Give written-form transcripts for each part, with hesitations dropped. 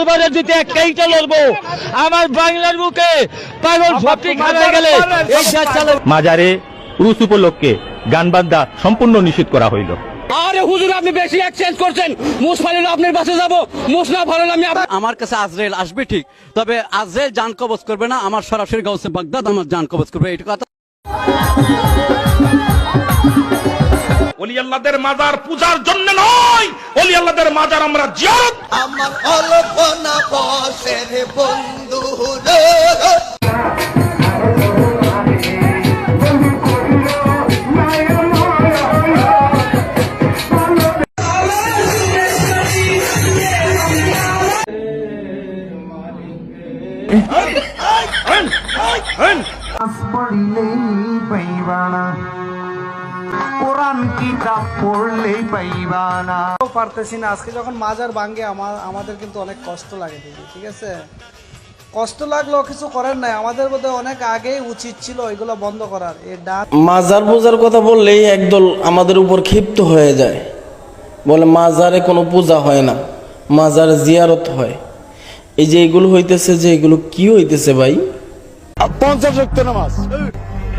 দরবারে দিতে একটাইটা লড়বো, আমার বাংলার বুকে পাগল ফপটি খাওয়া গেলে এই দেশ চালাবো। মাজারে উরুস উপলক্ষে গান বাদ্যা সম্পূর্ণ নিষিদ্ধ করা হইল। আরে হুজুর আপনি বেশি এক্সচেঞ্জ করছেন, মুস ফাইলে আপনার পাশে যাব, মুস না ভালো আমি আমার কাছে আজরাইল আসবে ঠিক, তবে আজরাইল জান কবজ করবে না, আমার সরাসরি গাউসে বাগদাদ আমার জান কবজ করবে, এই কথা। ওলি আল্লাহদের মাজার পূজার জন্য নয়, ওলি আল্লাহদের মাজার আমরা জিয়ারত। আমার কল্পনা বসের বন্ধু রে, কোরআন কিতাব পড়লেই পাইবা না। পারতেছি না আজকে যখন মাজার ভাঙ্গে আমাদের কিন্তু অনেক কষ্ট লাগে দিদি, ঠিক আছে? কষ্ট লাগলেও কিছু করার নাই, আমাদের বোধহয় অনেক আগেই উচিত ছিল এগুলো বন্ধ করার। এই ডাক মাজার পূজার কথা বললেই একদল আমাদের উপর ক্ষিপ্ত হয়ে যায়, বলে মাজারে কোনো পূজা হয় না, মাজারে জিয়ারত হয়। এই যে এগুলো হইতেছে, যে এগুলো কি হইতেছে ভাই? 50 ওয়াক্ত নামাজ।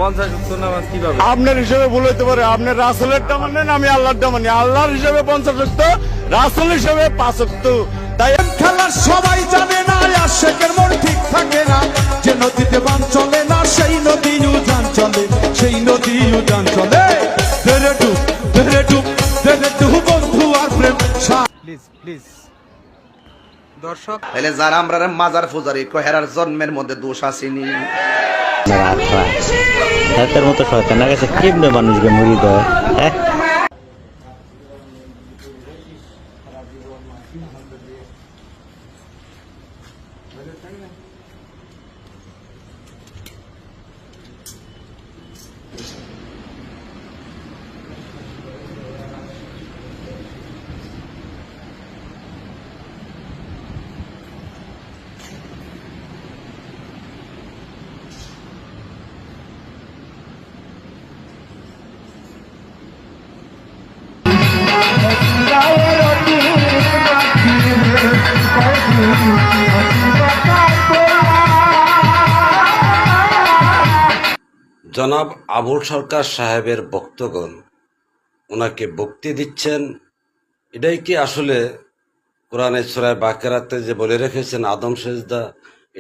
50 ওয়াক্ত নামাজ কিভাবে? আপনার হিসেবে ভুল হইতে পারে, আপনি রাসূলেরটা মানেন, আমি আল্লাহরটা মানি। আল্লাহর হিসেবে 50 ওয়াক্ত, রাসূল হিসেবে 5 ওয়াক্ত। তাই খেলা সবাই জানে না, আশেকের মন ঠিক থাকে না, যে নদীতে বান চলে না সেই নদী উজান চলে, সেই নদী উজান চলে। ধরে ডুব ধরে ডুব ধরে ডুব বন্ধু আর প্রেম। প্লিজ প্লিজ দর্শক তাহলে যারা আমরা মাজার পূজারি কহেরার জন্মের মধ্যে দোষ আসেনি। তার মতো শয়তানের কাছে কেমনে মানুষকে মুড়ি দেয়? জনাব আবুল সরকার সাহেবের বক্তগণ ওনাকে বক্তি দিচ্ছেন, এটাই কি আসলে কোরআনে সূরা বাকারাতে যে বলে রেখেছেন আদম সেজদা,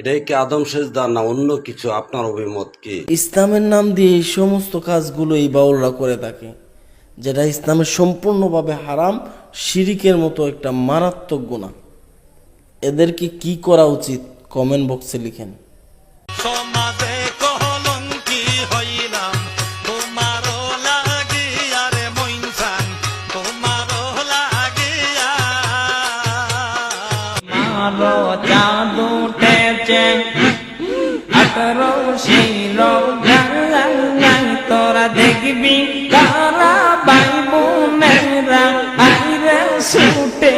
এটাই কি আদম সেজদা না অন্য কিছু? আপনার অভিমত কি? ইসলামের নাম দিয়ে এই সমস্ত কাজগুলো এই বাউলরা করে থাকে, যেটা ইসলামের সম্পূর্ণভাবে হারাম, শিরিকের মতো একটা মারাত্মক গুনাহ। এদেরকে কি করা উচিত কমেন্ট বক্সে লিখেন। সমাজে কলঙ্কি হইলাম তোমারও লাগিয়া রে মইনসান, তোমারও লাগিয়া। মারো চাঁদ উঠেছে 18 শির তোরা দেখবি তারা ভাই বোনেরা আইরে ছুটে